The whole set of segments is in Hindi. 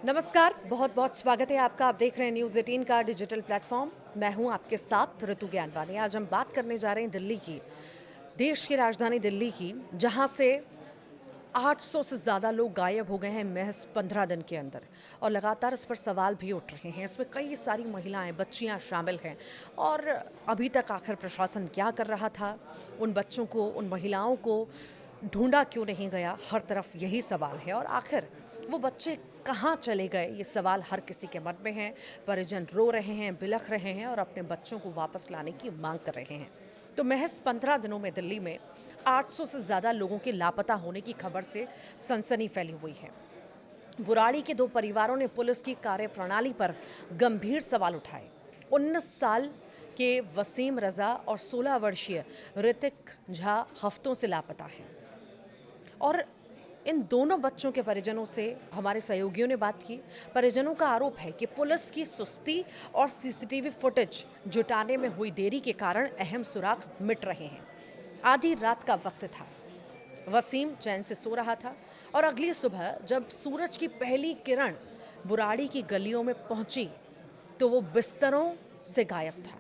नमस्कार, बहुत बहुत स्वागत है आपका। आप देख रहे हैं न्यूज़ 18 का डिजिटल प्लेटफॉर्म। मैं हूं आपके साथ ऋतु ज्ञानवानी। आज हम बात करने जा रहे हैं दिल्ली की, देश की राजधानी दिल्ली की, जहां से 800 से ज़्यादा लोग गायब हो गए हैं महज 15 दिन के अंदर। और लगातार इस पर सवाल भी उठ रहे हैं। इसमें कई सारी महिलाएं, बच्चियां शामिल हैं। और अभी तक आखिर प्रशासन क्या कर रहा था? उन बच्चों को, उन महिलाओं को ढूंढा क्यों नहीं गया? हर तरफ यही सवाल है। और आखिर वो बच्चे कहाँ चले गए? ये सवाल हर किसी के मन में है। परिजन रो रहे हैं, बिलख रहे हैं और अपने बच्चों को वापस लाने की मांग कर रहे हैं। तो महज 15 दिनों में दिल्ली में 800 से ज़्यादा लोगों के लापता होने की खबर से सनसनी फैली हुई है। बुराड़ी के दो परिवारों ने पुलिस की कार्यप्रणाली पर गंभीर सवाल उठाए। 19 साल के वसीम रजा और 16 वर्षीय ऋतिक झा हफ्तों से लापता हैं। और इन दोनों बच्चों के परिजनों से हमारे सहयोगियों ने बात की। परिजनों का आरोप है कि पुलिस की सुस्ती और सीसीटीवी फुटेज जुटाने में हुई देरी के कारण अहम सुराग मिट रहे हैं। आधी रात का वक्त था। वसीम चैन से सो रहा था और अगली सुबह जब सूरज की पहली किरण बुराड़ी की गलियों में पहुंची तो वो बिस्तरों से गायब था।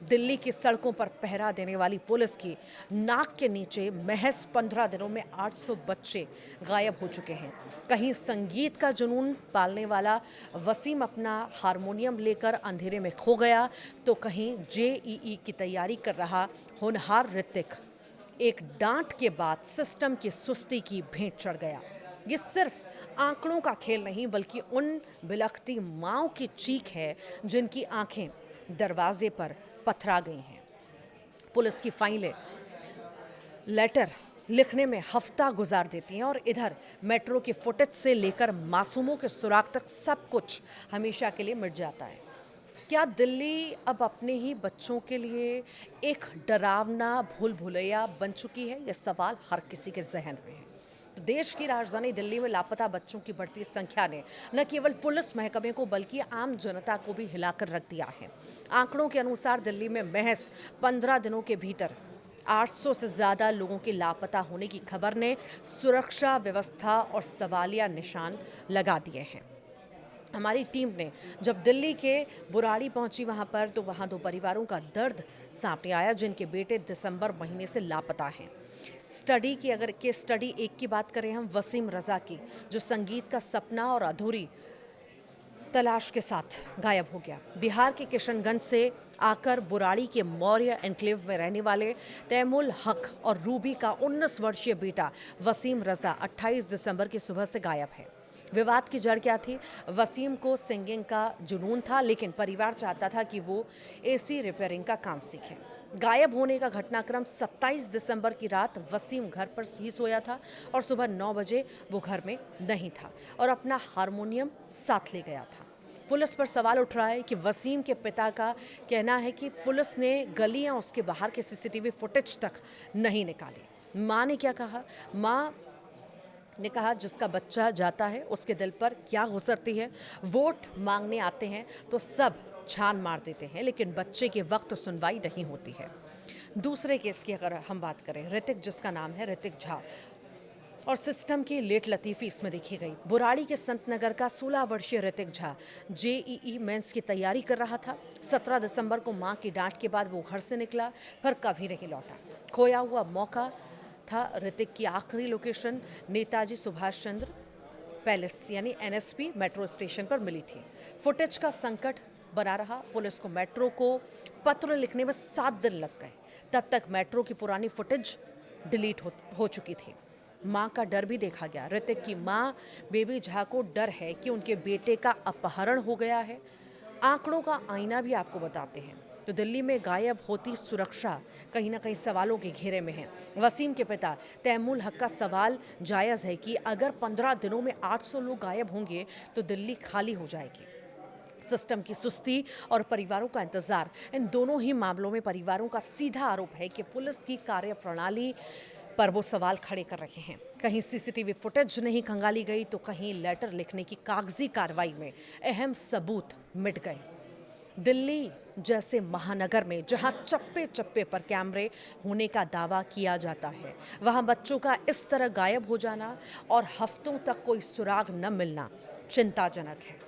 दिल्ली की सड़कों पर पहरा देने वाली पुलिस की नाक के नीचे महज 15 दिनों में 800 बच्चे गायब हो चुके हैं। कहीं संगीत का जुनून पालने वाला वसीम अपना हारमोनियम लेकर अंधेरे में खो गया, तो कहीं जेईई की तैयारी कर रहा होनहार ऋतिक एक डांट के बाद सिस्टम की सुस्ती की भेंट चढ़ गया। ये सिर्फ आंकड़ों का खेल नहीं, बल्कि उन बिलखती माँओं की चीख है जिनकी आंखें दरवाजे पर पथरा गई हैं। पुलिस की फाइलें लेटर लिखने में हफ्ता गुजार देती हैं और इधर मेट्रो की फुटेज से लेकर मासूमों के सुराग तक सब कुछ हमेशा के लिए मिट जाता है। क्या दिल्ली अब अपने ही बच्चों के लिए एक डरावना भूल भुलैया बन चुकी है? यह सवाल हर किसी के जहन में है। तो देश की राजधानी दिल्ली में लापता बच्चों की बढ़ती संख्या ने न केवल पुलिस महकमे को बल्कि आम जनता को भी हिलाकर रख दिया है। आंकड़ों के अनुसार दिल्ली में महज 15 दिनों के भीतर 800 से ज़्यादा लोगों के लापता होने की खबर ने सुरक्षा व्यवस्था और सवालिया निशान लगा दिए हैं। हमारी टीम ने जब दिल्ली के बुराड़ी पहुंची वहां पर, तो वहां दो परिवारों का दर्द सामने आया जिनके बेटे दिसंबर महीने से लापता हैं। स्टडी की अगर केस स्टडी एक की बात करें हम, वसीम रजा की, जो संगीत का सपना और अधूरी तलाश के साथ गायब हो गया। बिहार के किशनगंज से आकर बुराड़ी के मौर्य एन्क्लेव में रहने वाले तैमुल हक और रूबी का 19 वर्षीय बेटा वसीम रजा 28 दिसंबर की सुबह से गायब है। विवाद की जड़ क्या थी? वसीम को सिंगिंग का जुनून था, लेकिन परिवार चाहता था कि वो एसी रिपेयरिंग का काम सीखे। गायब होने का घटनाक्रम 27 दिसंबर की रात वसीम घर पर ही सोया था और सुबह 9 बजे वो घर में नहीं था और अपना हारमोनियम साथ ले गया था। पुलिस पर सवाल उठ रहा है कि वसीम के पिता का कहना है कि पुलिस ने गलियां उसके बाहर के सीसीटीवी फुटेज तक नहीं निकाली। माँ ने क्या कहा? माँ ने कहा जिसका बच्चा जाता है उसके दिल पर क्या गुजरती है। वोट मांगने आते हैं तो सब छान मार देते हैं, लेकिन बच्चे के वक्त सुनवाई नहीं होती है। दूसरे केस की अगर हम बात करें, ऋतिक, जिसका नाम है ऋतिक झा, और सिस्टम की लेट लतीफ़ी इसमें देखी गई। बुराड़ी के संत नगर का 16 वर्षीय ऋतिक झा जेईई मेंस की तैयारी कर रहा था। 17 दिसंबर को मां की डांट के बाद वो घर से निकला, पर कभी नहीं लौटा। खोया हुआ मौका था। ऋतिक की आखिरी लोकेशन नेताजी सुभाष चंद्र पैलेस यानी एनएसपी मेट्रो स्टेशन पर मिली थी। फुटेज का संकट बना रहा। पुलिस को मेट्रो को पत्र लिखने में 7 दिन लग गए। तब तक मेट्रो की पुरानी फुटेज डिलीट हो चुकी थी। मां का डर भी देखा गया। ऋतिक की मां बेबी झा को डर है कि उनके बेटे का अपहरण हो गया है। आंकड़ों का आईना भी आपको बताते हैं। तो दिल्ली में गायब होती सुरक्षा कहीं ना कहीं सवालों के घेरे में है। वसीम के पिता तैमुल हक का सवाल जायज़ है कि अगर 15 दिनों में 800 लोग गायब होंगे तो दिल्ली खाली हो जाएगी। सिस्टम की सुस्ती और परिवारों का इंतजार, इन दोनों ही मामलों में परिवारों का सीधा आरोप है कि पुलिस की कार्यप्रणाली पर वो सवाल खड़े कर रहे हैं। कहीं सीसीटीवी फुटेज नहीं खंगाली गई, तो कहीं लेटर लिखने की कागजी कार्रवाई में अहम सबूत मिट गए। दिल्ली जैसे महानगर में जहां चप्पे चप्पे पर कैमरे होने का दावा किया जाता है, वहां बच्चों का इस तरह गायब हो जाना और हफ्तों तक कोई सुराग न मिलना चिंताजनक है।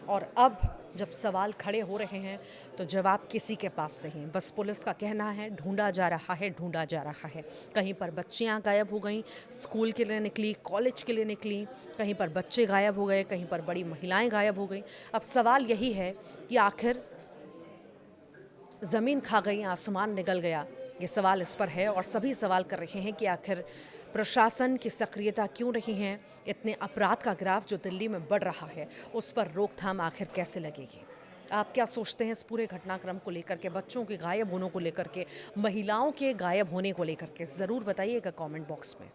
और अब जब सवाल खड़े हो रहे हैं तो जवाब किसी के पास नहीं। बस पुलिस का कहना है ढूंढा जा रहा है, ढूंढा जा रहा है। कहीं पर बच्चियां गायब हो गईं, स्कूल के लिए निकली, कॉलेज के लिए निकली, कहीं पर बच्चे गायब हो गए, कहीं पर बड़ी महिलाएं गायब हो गईं। अब सवाल यही है कि आखिर ज़मीन खा गई, आसमान निगल गया। ये सवाल इस पर है और सभी सवाल कर रहे हैं कि आखिर प्रशासन की सक्रियता क्यों नहीं है। इतने अपराध का ग्राफ जो दिल्ली में बढ़ रहा है उस पर रोकथाम आखिर कैसे लगेगी। आप क्या सोचते हैं इस पूरे घटनाक्रम को लेकर के, बच्चों के गायब होने को लेकर के, महिलाओं के गायब होने को लेकर के? ज़रूर बताइएगा कमेंट बॉक्स में।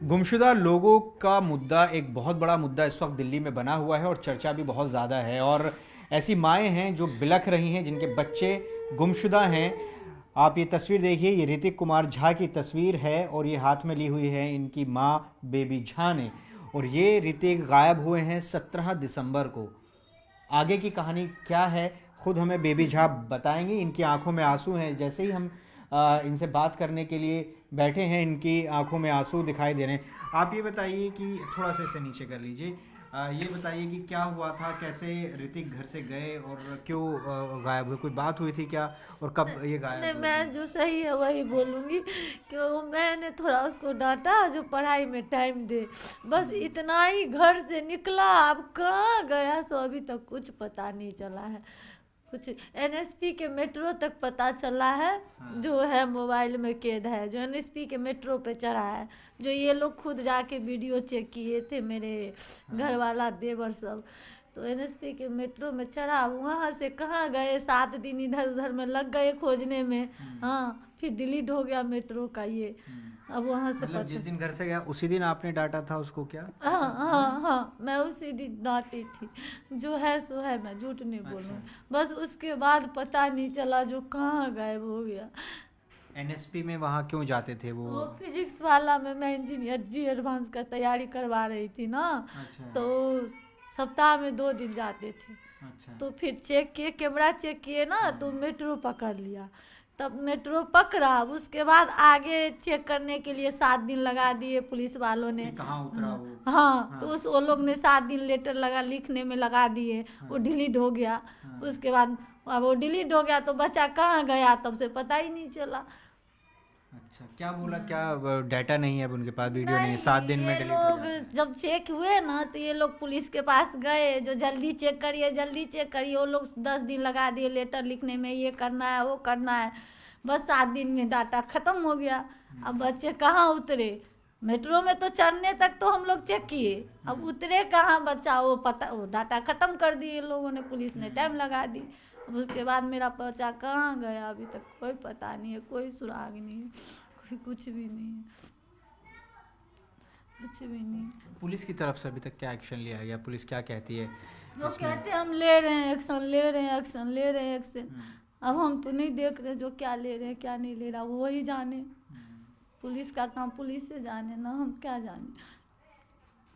गुमशुदा लोगों का मुद्दा एक बहुत बड़ा मुद्दा इस वक्त दिल्ली में बना हुआ है और चर्चा भी बहुत ज़्यादा है। और ऐसी माएँ हैं जो बिलख रही हैं, जिनके बच्चे गुमशुदा हैं। आप ये तस्वीर देखिए, ये ऋतिक कुमार झा की तस्वीर है और ये हाथ में ली हुई है इनकी माँ बेबी झा ने। और ये ऋतिक गायब हुए हैं 17 दिसंबर को। आगे की कहानी क्या है खुद हमें बेबी झा बताएंगी। इनकी आंखों में आंसू हैं। जैसे ही हम इनसे बात करने के लिए बैठे हैं, इनकी आंखों में आंसू दिखाई दे रहे हैं। आप ये बताइए कि थोड़ा सा इसे नीचे कर लीजिए। ये बताइए कि क्या हुआ था, कैसे ऋतिक घर से गए और क्यों गायब हुए? कोई बात हुई थी क्या और कब ये गायब हुए? मैं जो सही है वही बोलूँगी, क्यों मैंने थोड़ा उसको डांटा जो पढ़ाई में टाइम दे, बस इतना ही। घर से निकला, अब कहाँ गया सो अभी तक कुछ पता नहीं चला है। कुछ एनएसपी के मेट्रो तक पता चला है। हाँ। जो है मोबाइल में कैद है, जो एनएसपी के मेट्रो पे चढ़ा है, जो ये लोग खुद जाके वीडियो चेक किए थे, मेरे घर वाला देवर सब। तो एनएसपी के मेट्रो में चढ़ा, वहाँ से कहाँ गए, 7 दिन इधर उधर में लग गए खोजने में। हाँ, फिर डिलीट हो गया मेट्रो का ये। अब वहाँ से मतलब जिस दिन घर से गया उसी दिन आपने डांटा था उसको क्या? हाँ हाँ हाँ, मैं उसी दिन डांटी थी। जो है सो है, मैं झूठ नहीं बोलूँ। बस उसके बाद पता नहीं चला जो कहाँ गायब हो गया। एनएसपी में वहाँ क्यों जाते थे वो? फिजिक्स वाला में मैं इंजीनियर जी एडवांस का तैयारी करवा रही थी ना। तो सप्ताह में 2 दिन जाते थे। तो फिर चेक किए, कैमरा चेक किए ना, तो मेट्रो पकड़ लिया। तब मेट्रो पकड़ा, उसके बाद आगे चेक करने के लिए 7 दिन लगा दिए पुलिस वालों ने। कहाँ उतरा वो? हाँ, तो वो लोग ने 7 दिन लेटर लिखने में लगा दिए। वो डिलीट हो गया। उसके बाद अब वो डिलीट हो गया तो बच्चा कहाँ गया तब से पता ही नहीं चला। अच्छा, क्या बोला? क्या डाटा नहीं है अब उनके पास, वीडियो नहीं है, 7 दिन में डिलीट हो गया? जब चेक हुए ना तो ये लोग पुलिस के पास गए, जो जल्दी चेक करिए, जल्दी चेक करिए। वो लोग 10 दिन लगा दिए लेटर लिखने में, ये करना है वो करना है। बस 7 दिन में डाटा ख़त्म हो गया। अब बच्चे कहाँ उतरे? मेट्रो में तो चढ़ने तक तो हम लोग चेक किए, अब उतरे कहाँ बच्चा? वो पता, वो डाटा ख़त्म कर दिए लोगों ने, पुलिस ने टाइम लगा दी। अब उसके बाद मेरा बच्चा कहाँ गया अभी तक कोई पता नहीं है, कोई सुराग नहीं है, कोई कुछ भी नहीं है, कुछ भी नहीं। पुलिस की तरफ से अभी तक क्या एक्शन लिया गया? पुलिस क्या कहती है? वो कहते हैं हम ले रहे हैं एक्शन, ले रहे हैं एक्शन, ले रहे हैं एक्शन। अब हम तो नहीं देख रहे जो क्या ले रहे हैं क्या नहीं ले रहा, वो वही जाने। पुलिस का काम पुलिस से जाने ना, हम क्या जाने।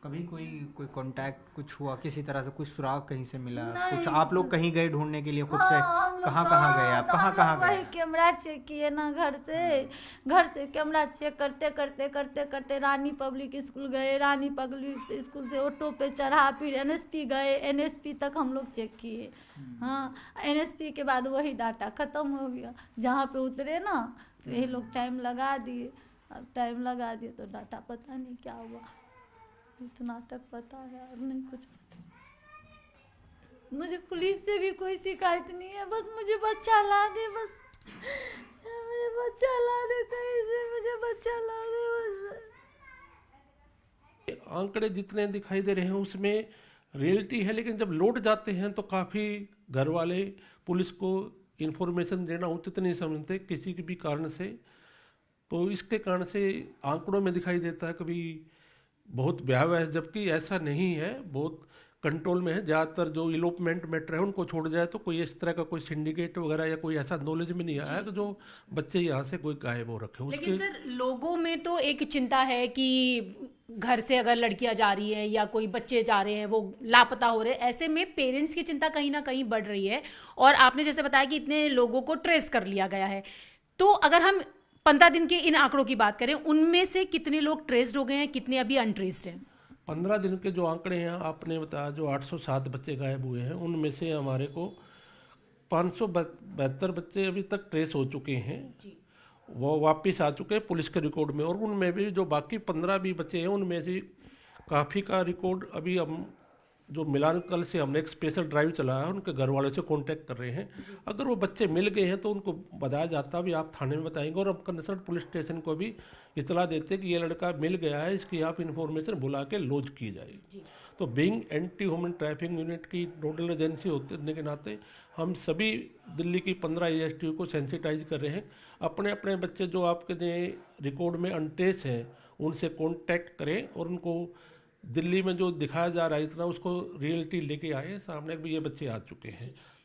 कभी कोई कांटेक्ट कुछ हुआ किसी तरह से? कुछ सुराग कहीं से मिला? कुछ आप लोग कहीं गए ढूंढने के लिए खुद से? कहाँ गए आप? कहाँ गए? कैमरा चेक किए ना, घर से कैमरा चेक करते रानी पब्लिक स्कूल गए, रानी पब्लिक स्कूल से ऑटो पे चढ़ा, फिर एनएसपी गए, एनएसपी तक हम लोग चेक किए। हाँ, एनएसपी के बाद वही डाटा ख़त्म हो गया। जहाँ पे उतरे ना तो यही लोग टाइम लगा दिए। अब टाइम लगा दिए तो डाटा पता नहीं क्या हुआ, इतना तक पता है और नहीं कुछ पता। मुझे पुलिस से भी कोई शिकायत नहीं है, बस मुझे बच्चा ला दे, बस मुझे बच्चा ला दे, कहीं से मुझे बच्चा ला दे बस। आंकड़े जितने दिखाई दे रहे हैं उसमें रियलिटी है, लेकिन जब लौट जाते हैं तो काफ़ी घर वाले पुलिस को इन्फॉर्मेशन देना उचित नहीं समझते किसी के भी कारण से। तो इसके कारण से आंकड़ों में दिखाई देता है कभी बहुत भयावह है, जबकि ऐसा नहीं है, बहुत कंट्रोल में है। ज़्यादातर जो इलोपमेंट मैटर है उनको छोड़ जाए तो कोई इस तरह का कोई सिंडिकेट वगैरह या कोई ऐसा नॉलेज में नहीं आया कि जो बच्चे यहाँ से कोई गायब हो रखे। लेकिन सर लोगों में तो एक चिंता है कि घर से अगर लड़कियां जा रही हैं या कोई बच्चे जा रहे हैं वो लापता हो रहे हैं, ऐसे में पेरेंट्स की चिंता कहीं ना कहीं बढ़ रही है। और आपने जैसे बताया कि इतने लोगों को ट्रेस कर लिया गया है, तो अगर हम 15 दिन के इन आंकड़ों की बात करें, उनमें से कितने लोग ट्रेस्ड हो गए हैं, कितने अभी अनट्रेस्ड हैं? 15 दिन के जो आंकड़े हैं आपने बताया, जो 807 बच्चे गायब हुए हैं, उनमें से हमारे को 572 बच्चे अभी तक ट्रेस हो चुके हैं, वो वापस आ चुके हैं पुलिस के रिकॉर्ड में। और उनमें भी जो बाकी 15 भी बच्चे हैं, उनमें से काफ़ी का रिकॉर्ड अभी हम जो मिलान कल से हमने एक स्पेशल ड्राइव चलाया है, उनके घर वालों से कांटेक्ट कर रहे हैं। अगर वो बच्चे मिल गए हैं तो उनको बताया जाता भी आप थाने में बताएंगे, और हम कंसर्न पुलिस स्टेशन को भी इतला देते कि ये लड़का मिल गया है, इसकी आप इन्फॉर्मेशन बुला के लॉन्च की जाए। तो being anti human trafficking unit की नोडल एजेंसी होने के नाते हम सभी दिल्ली की 15 ESTU को सेंसिटाइज कर रहे हैं। अपने अपने बच्चे जो आपके रिकॉर्ड में अनट्रेस हैं, उनसे कांटेक्ट करें और उनको दिल्ली में जो दिखाया जा रहा है इतना उसको रियलिटी लेके आए सामने भी, ये बच्चे आ चुके हैं।